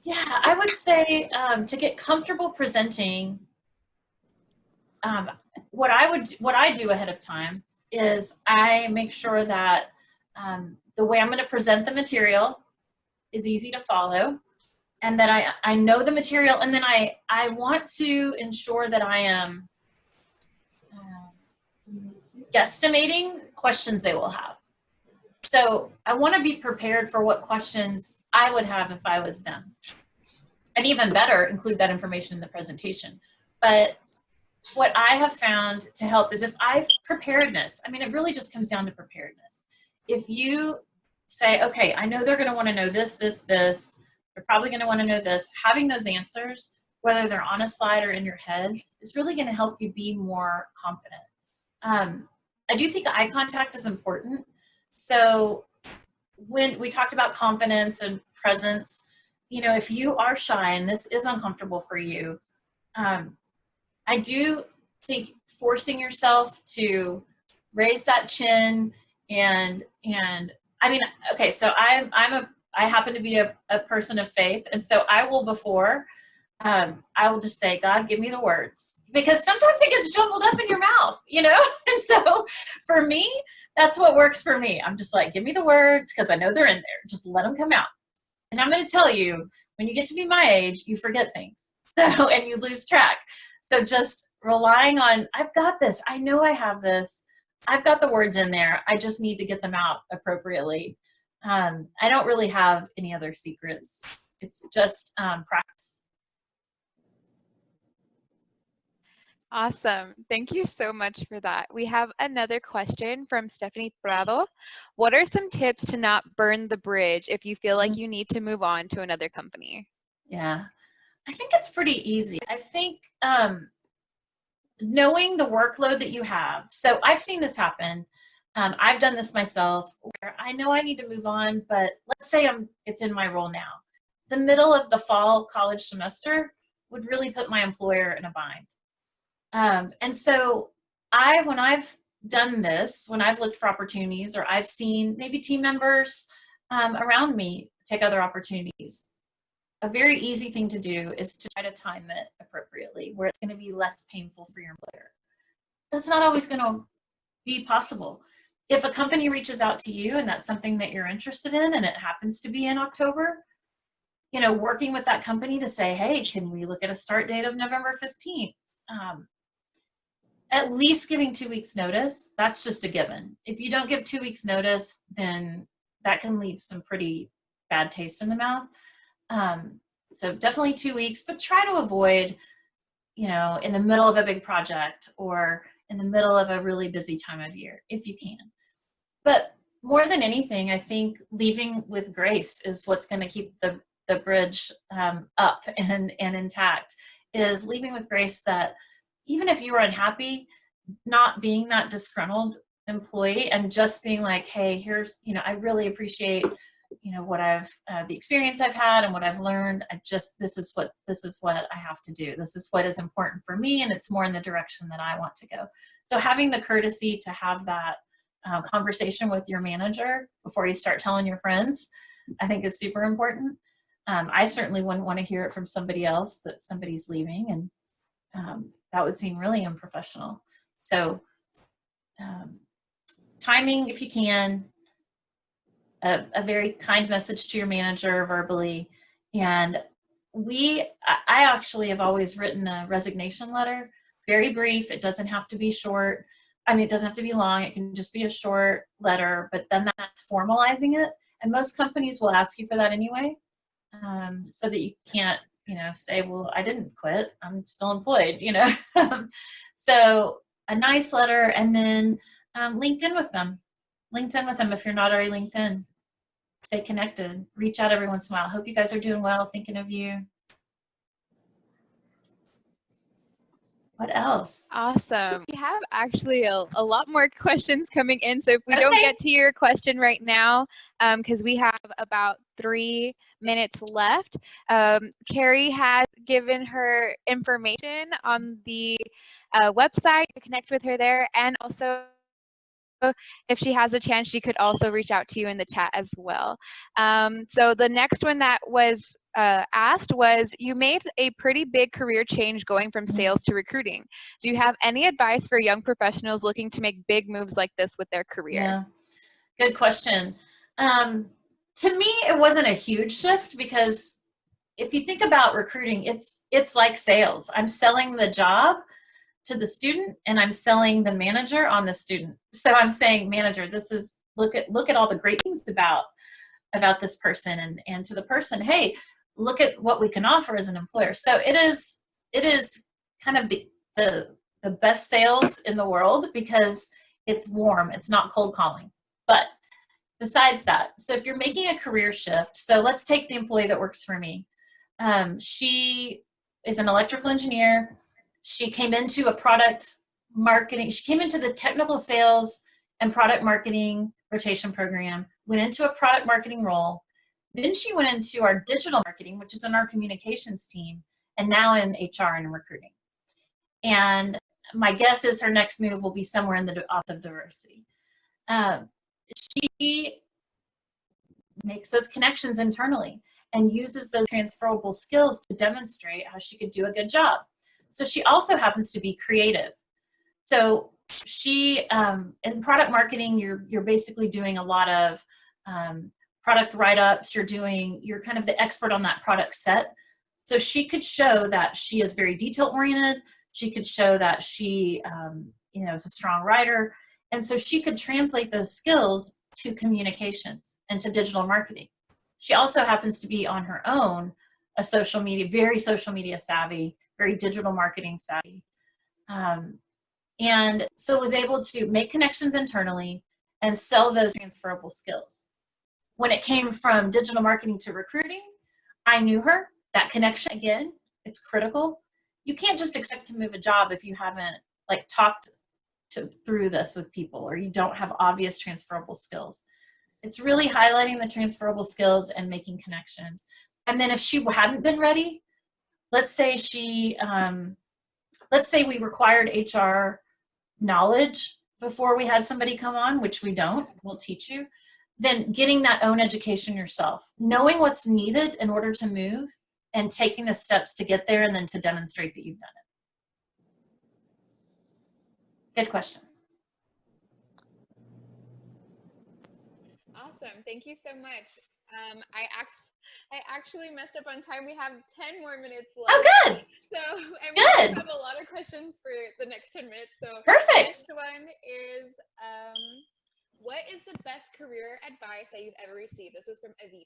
Yeah, I would say to get comfortable presenting, what I do ahead of time is I make sure that the way I'm going to present the material is easy to follow, and that I know the material, and then I want to ensure that I am guesstimating questions they will have. So I want to be prepared for what questions I would have if I was them. And even better, include that information in the presentation. But what I have found to help is if I've preparedness, it really just comes down to preparedness. If you say, okay, I know they're going to want to know this, this, this, they're probably going to want to know this, having those answers, whether they're on a slide or in your head, is really going to help you be more confident. I do think eye contact is important. So when we talked about confidence and presence, if you are shy and this is uncomfortable for you, I do think forcing yourself to raise that chin and okay, so I happen to be a person of faith, and so I will I will just say, God, give me the words, because sometimes it gets jumbled up in your mouth, and so for me, that's what works for me. I'm just like, give me the words, because I know they're in there. Just let them come out. And I'm going to tell you, when you get to be my age, you forget things, and you lose track. So just relying on, I've got this. I know I have this. I've got the words in there. I just need to get them out appropriately. I don't really have any other secrets. It's just practice. Awesome. Thank you so much for that. We have another question from Stephanie Prado. What are some tips to not burn the bridge if you feel like you need to move on to another company? Yeah, I think it's pretty easy. I think knowing the workload that you have. So I've seen this happen. I've done this myself, where I know I need to move on, but let's say it's in my role now. The middle of the fall college semester would really put my employer in a bind. And so when I've done this, when I've looked for opportunities, or I've seen maybe team members around me take other opportunities, a very easy thing to do is to try to time it appropriately, where it's going to be less painful for your employer. That's not always going to be possible. If a company reaches out to you and that's something that you're interested in, and it happens to be in October, working with that company to say, hey, can we look at a start date of November 15th? At least giving 2 weeks notice, that's just a given. If you don't give 2 weeks notice, then that can leave some pretty bad taste in the mouth. So definitely 2 weeks, but try to avoid, in the middle of a big project or in the middle of a really busy time of year, if you can. But more than anything, I think leaving with grace is what's going to keep the bridge up and intact, is leaving with grace that even if you were unhappy, not being that disgruntled employee and just being like, hey, here's, I really appreciate, what I've, the experience I've had and what I've learned. This is what I have to do. This is what is important for me. And it's more in the direction that I want to go. So having the courtesy to have that conversation with your manager before you start telling your friends, I think is super important. I certainly wouldn't want to hear it from somebody else that somebody's leaving, and that would seem really unprofessional. So timing, if you can, a very kind message to your manager verbally. And I actually have always written a resignation letter, very brief. It doesn't have to be short. I mean, it doesn't have to be long. It can just be a short letter, but then that's formalizing it. And most companies will ask you for that anyway, so that you can't, say, well, I didn't quit. I'm still employed, So a nice letter, and then LinkedIn with them. LinkedIn with them if you're not already LinkedIn. Stay connected. Reach out every once in a while. Hope you guys are doing well. Thinking of you. What else? Awesome. We have actually a lot more questions coming in. So if we don't get to your question right now, because we have about 3 minutes left, Carrie has given her information on the website to connect with her there, and also if she has a chance, she could also reach out to you in the chat as well. So the next one that was asked was, you made a pretty big career change going from sales to recruiting. Do you have any advice for young professionals looking to make big moves like this with their career? Yeah, good question. To me, it wasn't a huge shift, because if you think about recruiting, it's like sales. I'm selling the job to the student, and I'm selling the manager on the student. So I'm saying, manager, this is, look at all the great things about this person, and to the person, hey, look at what we can offer as an employer. So it is kind of the best sales in the world, because it's warm, it's not cold calling. But besides that, so if you're making a career shift, so let's take the employee that works for me. She is an electrical engineer. She came into a product marketing. She came into the technical sales and product marketing rotation program, went into a product marketing role. Then she went into our digital marketing, which is in our communications team, and now in HR and recruiting. And my guess is her next move will be somewhere in the Office of Diversity. She makes those connections internally and uses those transferable skills to demonstrate how she could do a good job. So she also happens to be creative. So she, in product marketing, you're basically doing a lot of product write-ups. You're kind of the expert on that product set. So she could show that she is very detail-oriented. She could show that she, is a strong writer. And so she could translate those skills to communications and to digital marketing. She also happens to be on her own very social media savvy, very digital marketing savvy. And so was able to make connections internally and sell those transferable skills. When it came from digital marketing to recruiting, I knew her. That connection, again, it's critical. You can't just expect to move a job if you haven't talked through this with people, or you don't have obvious transferable skills. It's really highlighting the transferable skills and making connections. And then if she hadn't been ready, let's say we required HR knowledge before we had somebody come on, which we don't, we'll teach you, then getting that own education yourself, knowing what's needed in order to move, and taking the steps to get there, and then to demonstrate that you've done it. Good question. Awesome. Thank you so much. I actually messed up on time. We have 10 more minutes left. Oh, good. So we have a lot of questions for the next 10 minutes. So perfect. The next one is, what is the best career advice that you've ever received? This is from Avina.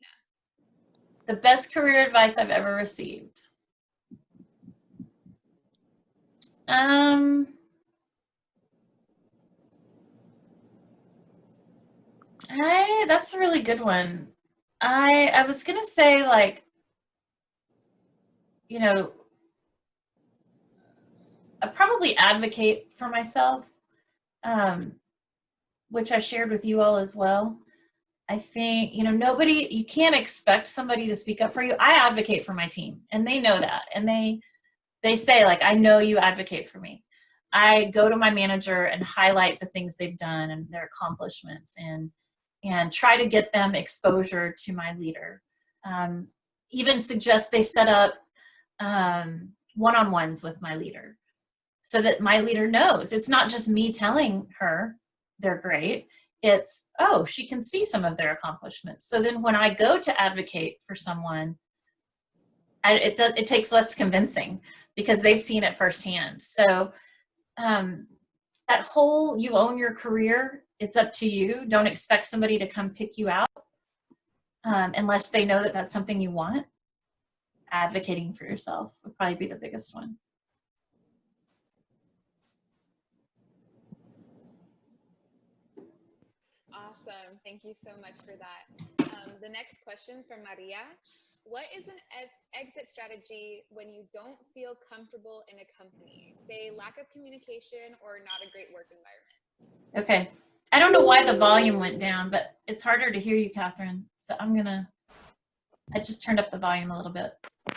The best career advice I've ever received. That's a really good one. I was gonna say, like, you know, I probably advocate for myself, um, which I shared with you all as well. I think, you can't expect somebody to speak up for you. I advocate for my team, and they know that. And they say, like, I know you advocate for me. I go to my manager and highlight the things they've done and their accomplishments, and try to get them exposure to my leader. Even suggest they set up one-on-ones with my leader so that my leader knows. It's not just me telling her they're great. It's, oh, she can see some of their accomplishments. So then when I go to advocate for someone, it takes less convincing because they've seen it firsthand. So that whole, you own your career, it's up to you. Don't expect somebody to come pick you out unless they know that that's something you want. Advocating for yourself would probably be the biggest one. Awesome. Thank you so much for that. The next question is from Maria. What is an exit strategy when you don't feel comfortable in a company? Say lack of communication or not a great work environment. Okay. I don't know why the volume went down, but it's harder to hear you, Catherine. So I just turned up the volume a little bit.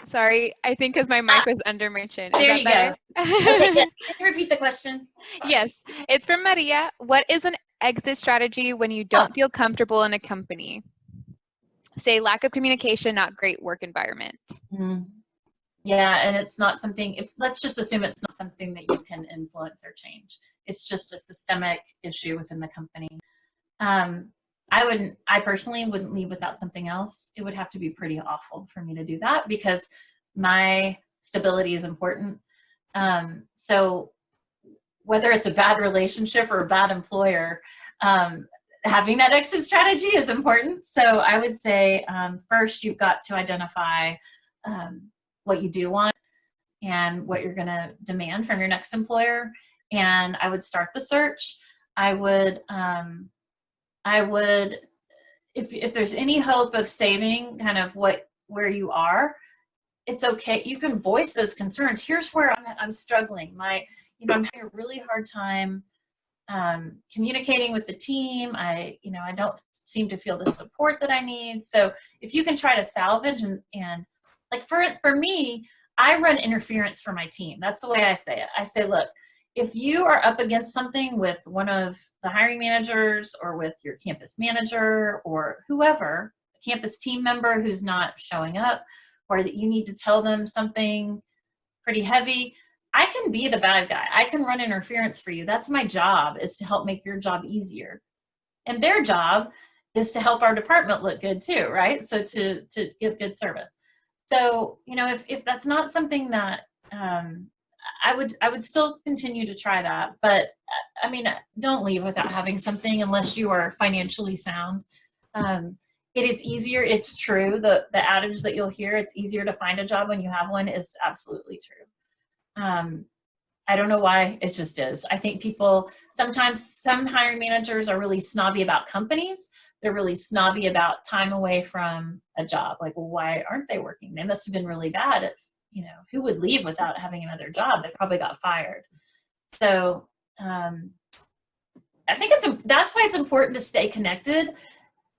Sorry, I think because my mic was under my chin. There you go. Okay, yeah. Can you repeat the question? Sorry. Yes, it's from Maria. What is an exit strategy when you don't feel comfortable in a company? Say lack of communication, not great work environment. Mm. Yeah, and it's not something, let's just assume it's not something that you can influence or change. It's just a systemic issue within the company. I personally wouldn't leave without something else. It would have to be pretty awful for me to do that because my stability is important. So whether it's a bad relationship or a bad employer, having that exit strategy is important. So I would say first you've got to identify what you do want and what you're going to demand from your next employer. And I would start the search. I would, if there's any hope of saving kind of where you are, it's okay. You can voice those concerns. Here's where I'm struggling. I'm having a really hard time communicating with the team. I don't seem to feel the support that I need. So if you can try to salvage and like for me, I run interference for my team. That's the way I say it. I say, look, if you are up against something with one of the hiring managers or with your campus manager or whoever, a campus team member who's not showing up, or that you need to tell them something pretty heavy, I can be the bad guy. I can run interference for you. That's my job, is to help make your job easier. And their job is to help our department look good too, right? So to give good service. So, if that's not something that I would still continue to try that, but I mean, don't leave without having something unless you are financially sound. It is easier. It's true. The adage that you'll hear, it's easier to find a job when you have one, is absolutely true. I don't know why, it just is. I think sometimes some hiring managers are really snobby about companies. They're really snobby about time away from a job. Like, well, why aren't they working? They must have been really bad if, who would leave without having another job? They probably got fired. So I think that's why it's important to stay connected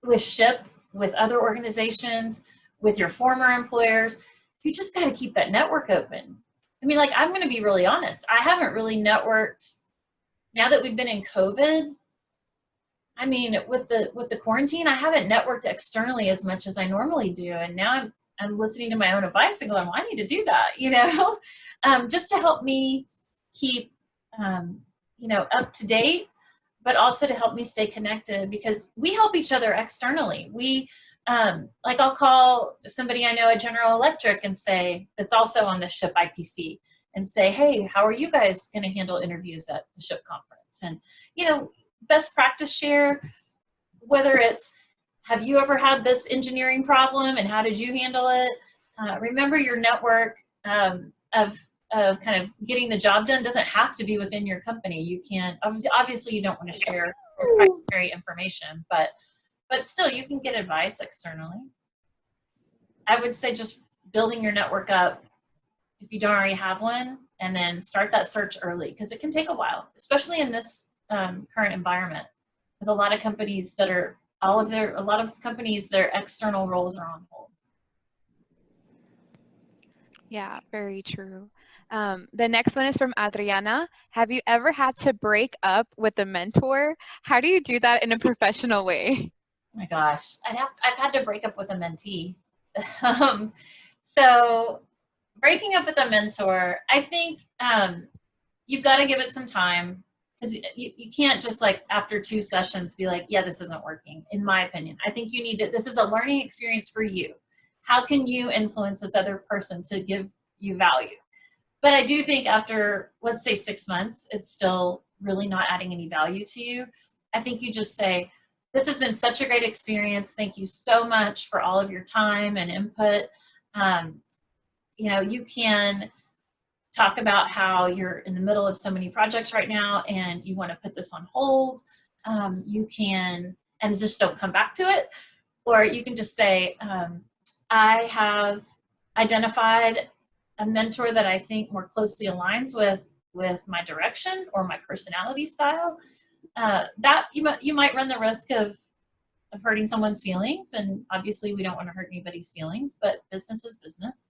with SHIP, with other organizations, with your former employers. You just got to keep that network open. I mean, like, I'm going to be really honest. I haven't really networked now that we've been in COVID. I mean, with the quarantine, I haven't networked externally as much as I normally do. And now I'm listening to my own advice and going, well, I need to do that, just to help me keep, up to date, but also to help me stay connected, because we help each other externally. We, like, I'll call somebody I know at General Electric and say, that's also on the SHIP IPC, and say, hey, how are you guys going to handle interviews at the SHIP conference? And, best practice share, whether it's, have you ever had this engineering problem and how did you handle it? Remember, your network of kind of getting the job done doesn't have to be within your company. You can, obviously you don't want to share proprietary information, but but still you can get advice externally. I would say just building your network up if you don't already have one, and then start that search early, because it can take a while, especially in this current environment with a lot of companies that are a lot of companies, their external roles are on hold. Yeah, very true. The next one is from Adriana. Have you ever had to break up with a mentor? How do you do that in a professional way? Oh my gosh, I've had to break up with a mentee. So breaking up with a mentor, I think you've got to give it some time, because you can't just like after 2 sessions be like, yeah, this isn't working, in my opinion. I think you need to, this is a learning experience for you. How can you influence this other person to give you value? But I do think after, let's say 6 months, it's still really not adding any value to you. I think you just say, this has been such a great experience. Thank you so much for all of your time and input. You know, you can talk about how you're in the middle of so many projects right now and you want to put this on hold. You can, and just don't come back to it. Or you can just say, I have identified a mentor that I think more closely aligns with my direction or my personality style. That you might run the risk of hurting someone's feelings, and obviously we don't want to hurt anybody's feelings, but business is business.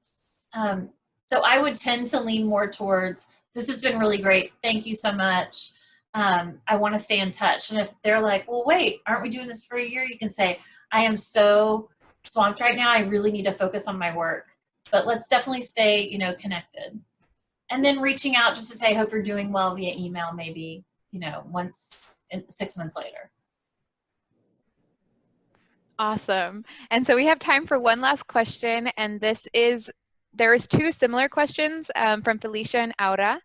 So I would tend to lean more towards, this has been really great, thank you so much, I want to stay in touch. And if they're like, well, wait, aren't we doing this for a year? You can say, I am so swamped right now, I really need to focus on my work, but let's definitely stay, you know, connected. And then reaching out just to say, hope you're doing well via email, maybe, you know, once 6 months later. Awesome. And so we have time for one last question, and there's 2 similar questions from Felicia and Aura.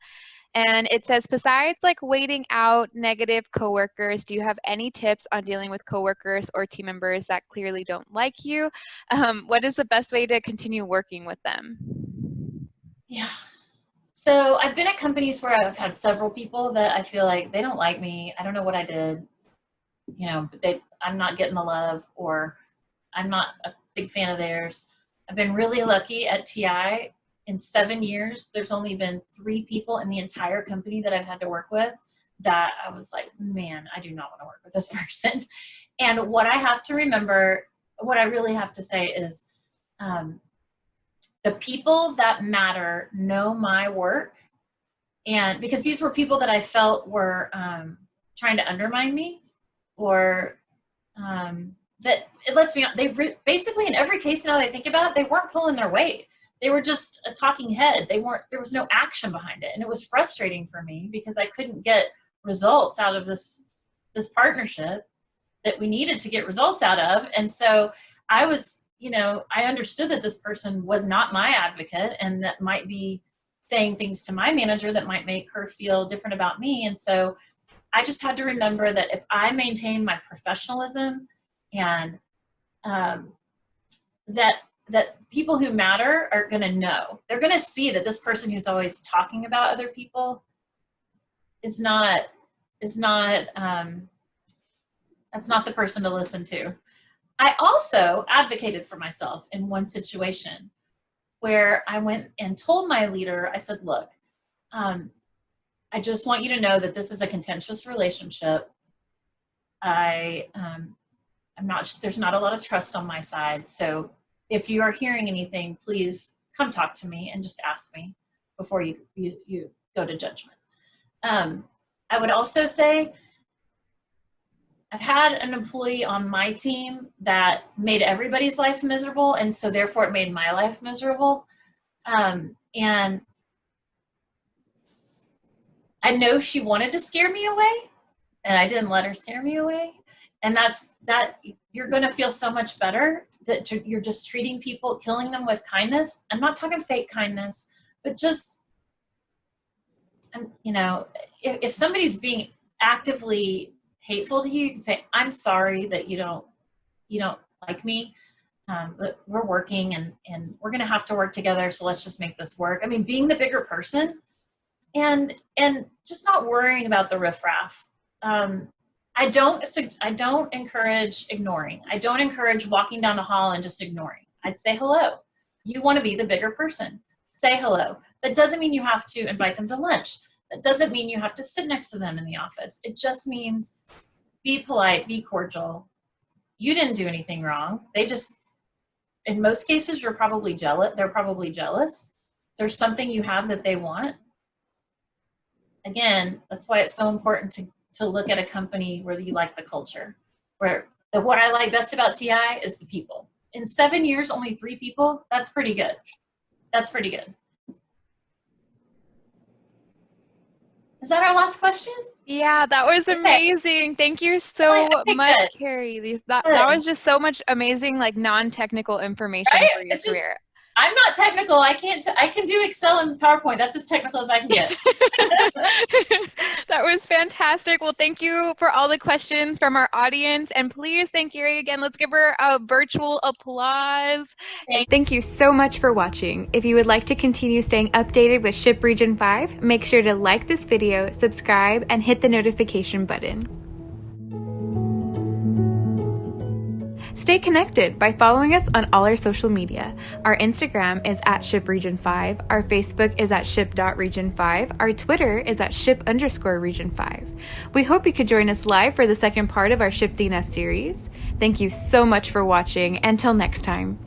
And it says, besides like waiting out negative coworkers, do you have any tips on dealing with coworkers or team members that clearly don't like you? What is the best way to continue working with them? Yeah. So I've been at companies where I've had several people that I feel like they don't like me. I don't know what I did. You know, I'm not getting the love, or I'm not a big fan of theirs. I've been really lucky at TI. In 7 years, there's only been 3 people in the entire company that I've had to work with that I was like, man, I do not want to work with this person. And what I have to remember, what I really have to say is, the people that matter know my work. And because these were people that I felt were trying to undermine me, or that it lets me, basically in every case now that I think about it, they weren't pulling their weight. They were just a talking head. There was no action behind it. And it was frustrating for me because I couldn't get results out of this partnership that we needed to get results out of. And so I was, you know, I understood that this person was not my advocate, and that might be saying things to my manager that might make her feel different about me. And so I just had to remember that if I maintain my professionalism, and that people who matter are going to know, they're going to see that this person who's always talking about other people is not that's not the person to listen to. I also advocated for myself in one situation where I went and told my leader, I said, look, I just want you to know that this is a contentious relationship. There's not a lot of trust on my side. So if you are hearing anything, please come talk to me and just ask me before you go to judgment. I would also say, I've had an employee on my team that made everybody's life miserable, and so therefore it made my life miserable. And I know she wanted to scare me away, and I didn't let her scare me away. And that you're going to feel so much better that you're just treating people, killing them with kindness. I'm not talking fake kindness, but just, you know, if somebody's being actively hateful to you, you can say, I'm sorry that you don't like me, but we're working and we're going to have to work together. So let's just make this work. I mean, being the bigger person and just not worrying about the riffraff. I don't encourage ignoring. I don't encourage walking down the hall and just ignoring. I'd say hello. You want to be the bigger person. Say hello. That doesn't mean you have to invite them to lunch. That doesn't mean you have to sit next to them in the office. It just means be polite, be cordial. You didn't do anything wrong. They just, in most cases, you're probably jealous. They're probably jealous. There's something you have that they want. Again, that's why it's so important to look at a company where you like the culture. What I like best about TI is the people. In 7 years, only 3 people. That's pretty good. That's pretty good. Is that our last question? Yeah, that was amazing. Thank you so much, good. Carrie. That was just so much amazing, like non-technical information for your career. I'm not technical. I can do Excel and PowerPoint. That's as technical as I can get. That was fantastic. Well, thank you for all the questions from our audience. And please thank Carrie again. Let's give her a virtual applause. Thank you so much for watching. If you would like to continue staying updated with SHIP Region 5, make sure to like this video, subscribe, and hit the notification button. Stay connected by following us on all our social media. Our Instagram is at SHPRegion5, our Facebook is at SHIP.Region5, our Twitter is at SHIP_Region5. We hope you could join us live for the second part of our SHPEtinas series. Thank you so much for watching. Until next time.